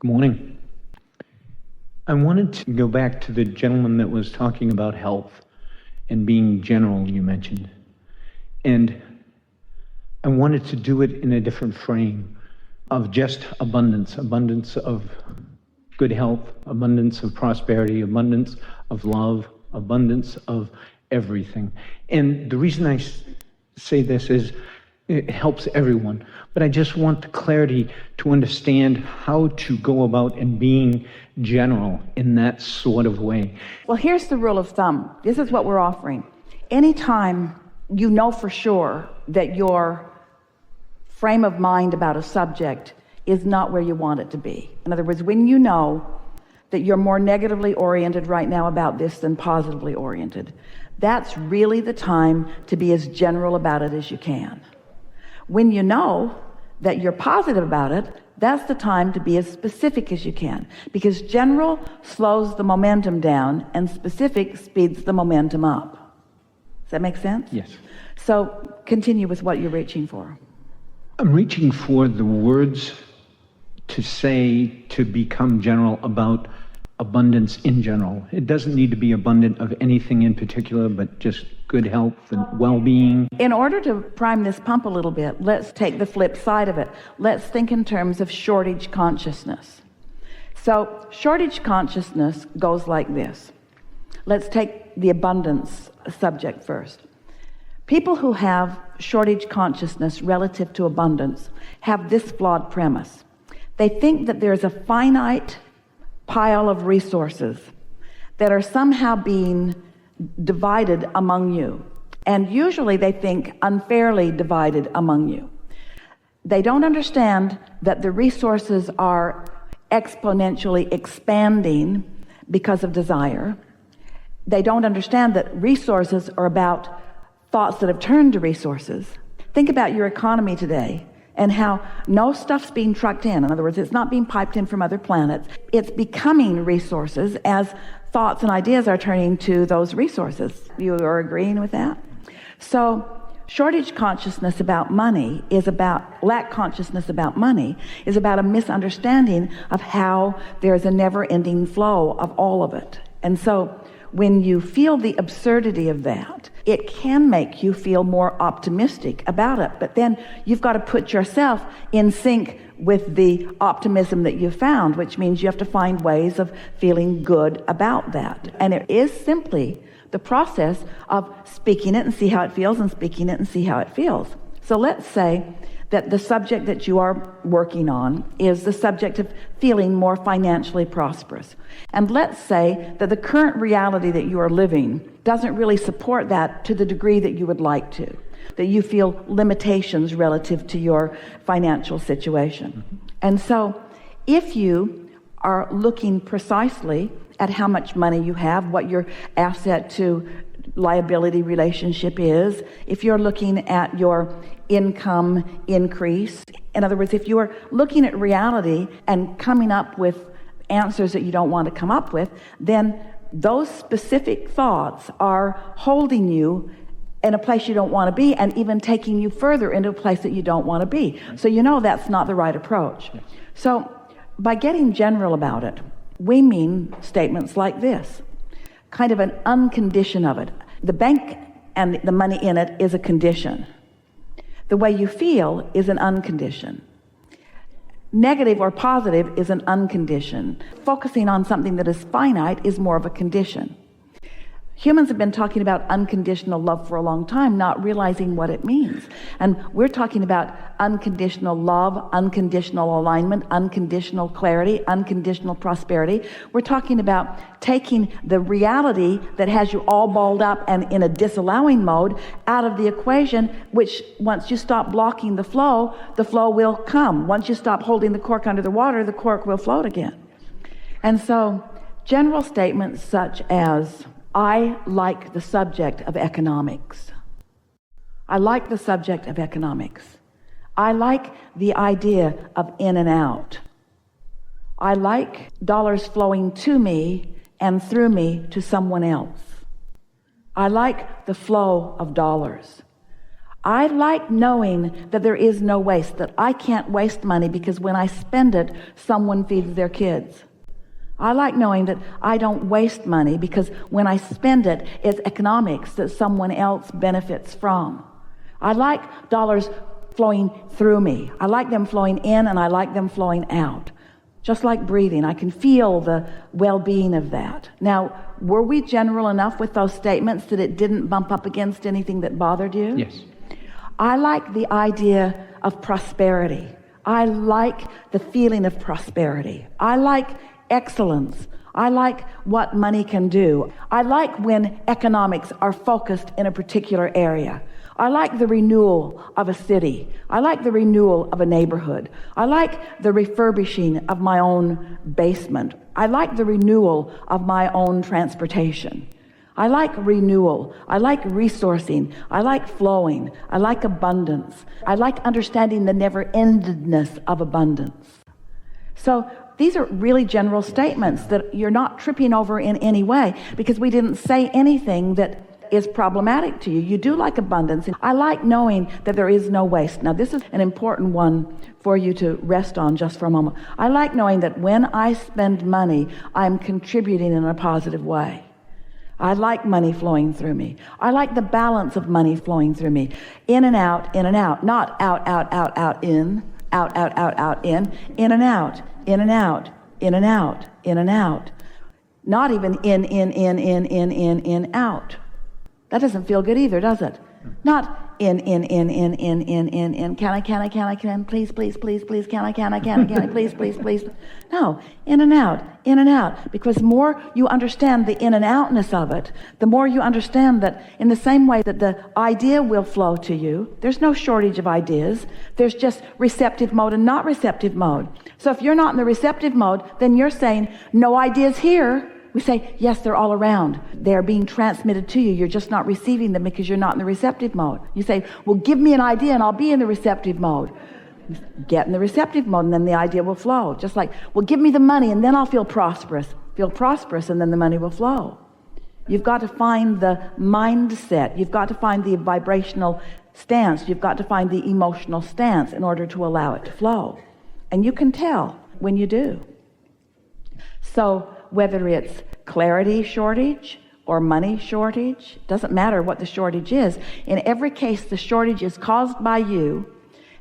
Good morning. I wanted to go back to the gentleman that was talking about health and being general, you mentioned. And I wanted to do it in a different frame of just abundance of good health, abundance of prosperity, abundance of love, abundance of everything. And the reason I say this is it helps everyone, but I just want the clarity to understand how to go about and being general in that sort of way. Well, here's the rule of thumb. This is what we're offering. Anytime you know for sure that your frame of mind about a subject is not where you want it to be. In other words, when you know that you're more negatively oriented right now about this than positively oriented, that's really the time to be as general about it as you can. When you know that you're positive about it, that's the time to be as specific as you can, because general slows the momentum down and specific speeds the momentum up. Does that make sense? Yes. So continue with what you're reaching for. I'm reaching for the words to say, to become general about abundance in general. It doesn't need to be abundant of anything in particular, but just good health and well-being. In order to prime this pump a little bit, let's take the flip side of it. Let's think in terms of shortage consciousness. So shortage consciousness goes like this. Let's take the abundance subject first. People who have shortage consciousness relative to abundance have this flawed premise. They think that there's a finite pile of resources that are somehow being divided among you, and usually they think unfairly divided among you. They don't understand that the resources are exponentially expanding because of desire. They don't understand that resources are about thoughts that have turned to resources. Think about your economy today and how no stuff's being trucked in. In other words, it's not being piped in from other planets. It's becoming resources as thoughts and ideas are turning to those resources. You are agreeing with that? So shortage consciousness about money is about, lack consciousness about money is about a misunderstanding of how there's a never-ending flow of all of it. And so when you feel the absurdity of that, it can make you feel more optimistic about it. But then you've got to put yourself in sync with the optimism that you found, which means you have to find ways of feeling good about that. And it is simply the process of speaking it and see how it feels, and speaking it and see how it feels. So let's say that the subject that you are working on is the subject of feeling more financially prosperous. And let's say that the current reality that you are living doesn't really support that to the degree that you would like to, that you feel limitations relative to your financial situation. And so if you are looking precisely at how much money you have, what your asset to liability relationship is, if you're looking at your income increase, in other words, if you are looking at reality and coming up with answers that you don't want to come up with, then those specific thoughts are holding you in a place you don't want to be, and even taking you further into a place that you don't want to be. So you know that's not the right approach. So by getting general about it, we mean statements like this, kind of an uncondition of it. The bank and the money in it is a condition. The way you feel is an uncondition. Negative or positive is an uncondition. Focusing on something that is finite is more of a condition. Humans have been talking about unconditional love for a long time, not realizing what it means. And we're talking about unconditional love, unconditional alignment, unconditional clarity, unconditional prosperity. We're talking about taking the reality that has you all balled up and in a disallowing mode out of the equation, which once you stop blocking the flow will come. Once you stop holding the cork under the water, the cork will float again. And so general statements such as, I like the subject of economics. I like the subject of economics. I like the idea of in and out. I like dollars flowing to me and through me to someone else. I like the flow of dollars. I like knowing that there is no waste, that I can't waste money because when I spend it, someone feeds their kids. I like knowing that I don't waste money because when I spend it, it's economics that someone else benefits from. I like dollars flowing through me. I like them flowing in and I like them flowing out. Just like breathing, I can feel the well-being of that. Now, were we general enough with those statements that it didn't bump up against anything that bothered you? Yes. I like the idea of prosperity. I like the feeling of prosperity. I like excellence. I like what money can do. I like when economics are focused in a particular area. I like the renewal of a city. I like the renewal of a neighborhood. I like the refurbishing of my own basement. I like the renewal of my own transportation. I like renewal. I like resourcing. I like flowing. I like abundance. I like understanding the never-endedness of abundance. So these are really general statements that you're not tripping over in any way because we didn't say anything that is problematic to you. You do like abundance. I like knowing that there is no waste. Now, this is an important one for you to rest on just for a moment. I like knowing that when I spend money, I'm contributing in a positive way. I like money flowing through me. I like the balance of money flowing through me. In and out, not out, out, out, out, in, out, out, out, out, in and out, in and out, in and out, in and out. Not even in, out. That doesn't feel good either, does it? Not in, can I, please, can I, please. No, in and out. Because the more you understand the in and outness of it, the more you understand that in the same way that the idea will flow to you, there's no shortage of ideas. There's just receptive mode and not receptive mode. So if you're not in the receptive mode, then you're saying, no ideas here. We say, yes, they're all around. They're being transmitted to you. You're just not receiving them because you're not in the receptive mode. You say, well, give me an idea and I'll be in the receptive mode. Get in the receptive mode and then the idea will flow. Just like, well, give me the money and then I'll feel prosperous. Feel prosperous and then the money will flow. You've got to find the mindset. You've got to find the vibrational stance. You've got to find the emotional stance in order to allow it to flow. And you can tell when you do. So whether it's clarity shortage or money shortage, doesn't matter what the shortage is. In every case, the shortage is caused by you,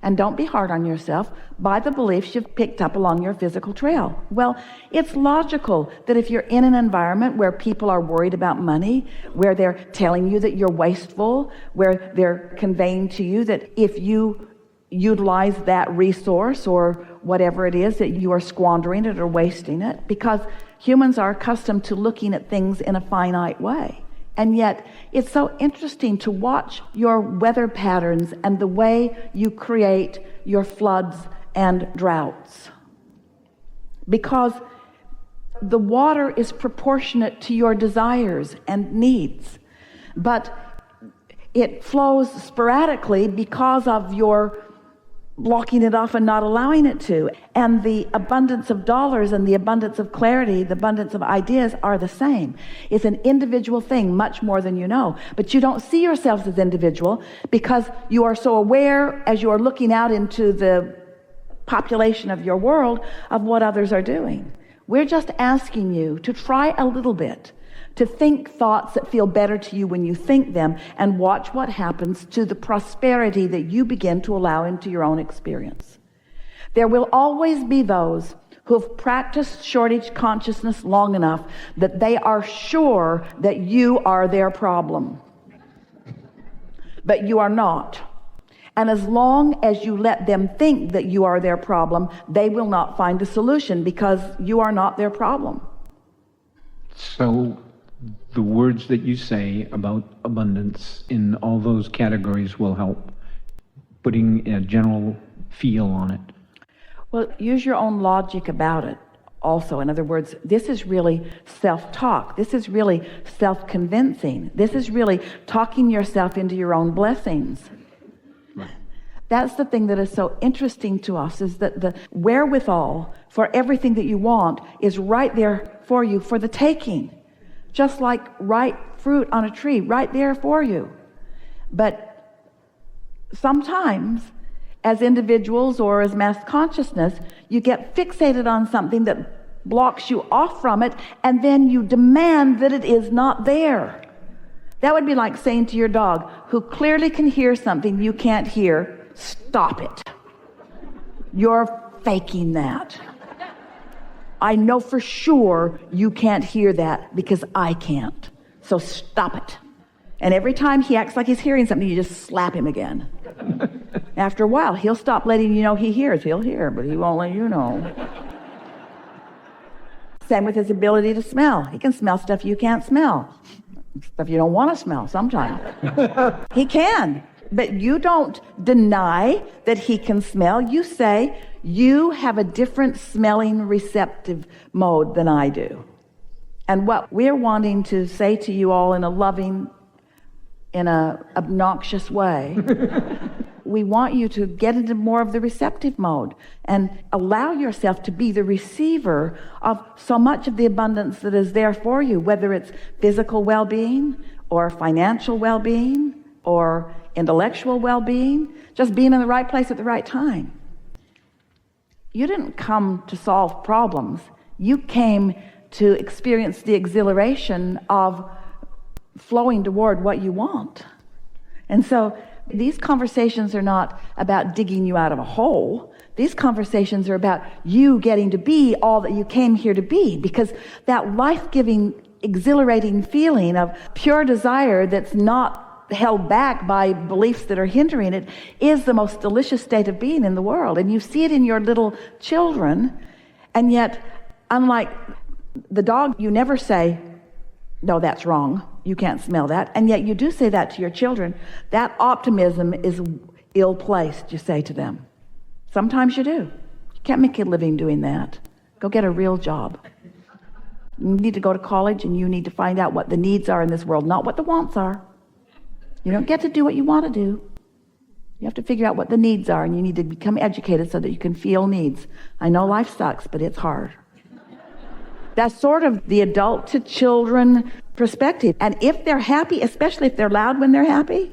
and don't be hard on yourself, by the beliefs you've picked up along your physical trail. Well, it's logical that if you're in an environment where people are worried about money, where they're telling you that you're wasteful, where they're conveying to you that if you utilize that resource or whatever it is, that you are squandering it or wasting it, because humans are accustomed to looking at things in a finite way. And yet, it's so interesting to watch your weather patterns and the way you create your floods and droughts. Because the water is proportionate to your desires and needs. But it flows sporadically because of your blocking it off and not allowing it to. And the abundance of dollars and the abundance of clarity, the abundance of ideas are the same. It's an individual thing, much more than you know. But you don't see yourselves as individual because you are so aware as you are looking out into the population of your world of what others are doing. We're just asking you to try a little bit, to think thoughts that feel better to you when you think them, and watch what happens to the prosperity that you begin to allow into your own experience. There will always be those who have practiced shortage consciousness long enough that they are sure that you are their problem. But you are not. And as long as you let them think that you are their problem, they will not find a solution because you are not their problem. So the words that you say about abundance in all those categories will help putting a general feel on it. Well, use your own logic about it also. In other words, this is really self-talk. This is really self-convincing. This is really talking yourself into your own blessings. Right. That's the thing that is so interesting to us, is that the wherewithal for everything that you want is right there for you for the taking. Just like ripe fruit on a tree, right there for you. But sometimes as individuals or as mass consciousness, you get fixated on something that blocks you off from it, and then you demand that it is not there. That would be like saying to your dog, who clearly can hear something you can't hear, stop it. You're faking that. I know for sure you can't hear that because I can't. So stop it. And every time he acts like he's hearing something, you just slap him again. After a while, he'll stop letting you know he hears. He'll hear, but he won't let you know. Same with his ability to smell. He can smell stuff you can't smell. Stuff you don't want to smell sometimes. He can. But you don't deny that he can smell. You say, you have a different smelling receptive mode than I do. And what we're wanting to say to you all in a loving, in a obnoxious way, we want you to get into more of the receptive mode and allow yourself to be the receiver of so much of the abundance that is there for you, whether it's physical well-being or financial well-being or intellectual well-being, just being in the right place at the right time. You didn't come to solve problems. You came to experience the exhilaration of flowing toward what you want. And so these conversations are not about digging you out of a hole. These conversations are about you getting to be all that you came here to be, because that life-giving, exhilarating feeling of pure desire that's not held back by beliefs that are hindering it is the most delicious state of being in the world. And you see it in your little children, and yet, unlike the dog, you never say, no, that's wrong, you can't smell that, and yet you do say that to your children. That optimism is ill-placed, you say to them. Sometimes you do. You can't make a living doing that. Go get a real job. You need to go to college, and you need to find out what the needs are in this world, not what the wants are. You don't get to do what you want to do. You have to figure out what the needs are, and you need to become educated so that you can feel needs. I know life sucks, but it's hard. That's sort of the adult to children perspective. And if they're happy, especially if they're loud when they're happy,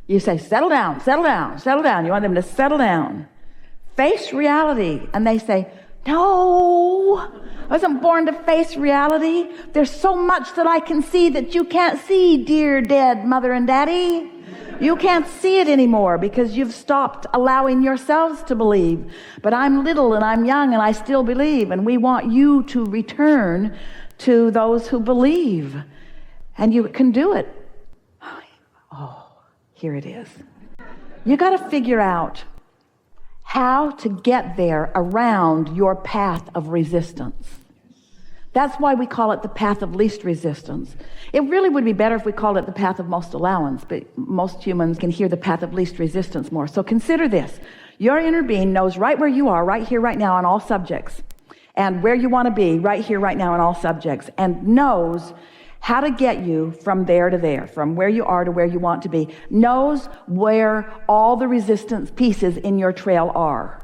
you say, settle down, settle down, settle down. You want them to settle down. Face reality. And they say, no, I wasn't born to face reality. There's so much that I can see that you can't see, dear dead mother and daddy. You can't see it anymore because you've stopped allowing yourselves to believe. But I'm little and I'm young and I still believe. And we want you to return to those who believe. And you can do it. Oh, here it is. You got to figure out how to get there around your path of resistance. That's why we call it the path of least resistance. It really would be better if we called it the path of most allowance, but most humans can hear the path of least resistance more. So consider this. Your inner being knows right where you are, right here, right now, on all subjects, and where you want to be, right here, right now, on all subjects, and knows how to get you from there to there, from where you are to where you want to be, knows where all the resistance pieces in your trail are,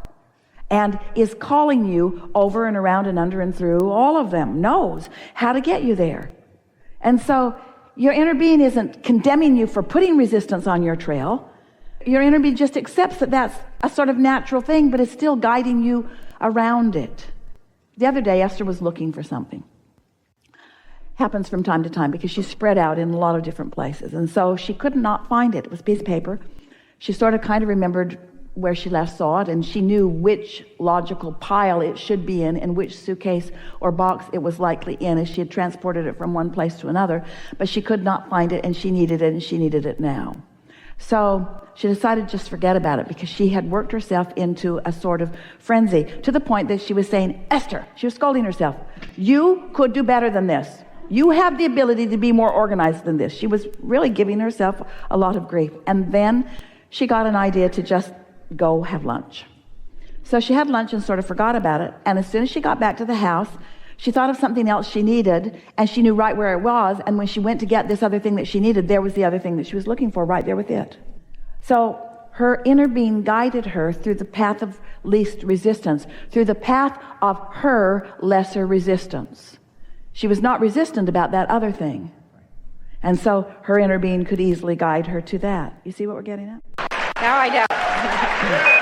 and is calling you over and around and under and through all of them, knows how to get you there. And so your inner being isn't condemning you for putting resistance on your trail. Your inner being just accepts that that's a sort of natural thing, but is still guiding you around it. The other day, Esther was looking for something. Happens from time to time because she's spread out in a lot of different places. And so she could not find it. It was a piece of paper. She sort of kind of remembered where she last saw it, and she knew which logical pile it should be in and which suitcase or box it was likely in, as she had transported it from one place to another. But she could not find it, and she needed it, and she needed it now. So she decided to just forget about it, because she had worked herself into a sort of frenzy, to the point that she was saying, Esther, she was scolding herself, you could do better than this. You have the ability to be more organized than this. She was really giving herself a lot of grief. And then she got an idea to just go have lunch. So she had lunch and sort of forgot about it. And as soon as she got back to the house, she thought of something else she needed, and she knew right where it was. And when she went to get this other thing that she needed, there was the other thing that she was looking for right there with it. So her inner being guided her through the path of least resistance, through the path of her lesser resistance. She was not resistant about that other thing. And so her inner being could easily guide her to that. You see what we're getting at? Now I know.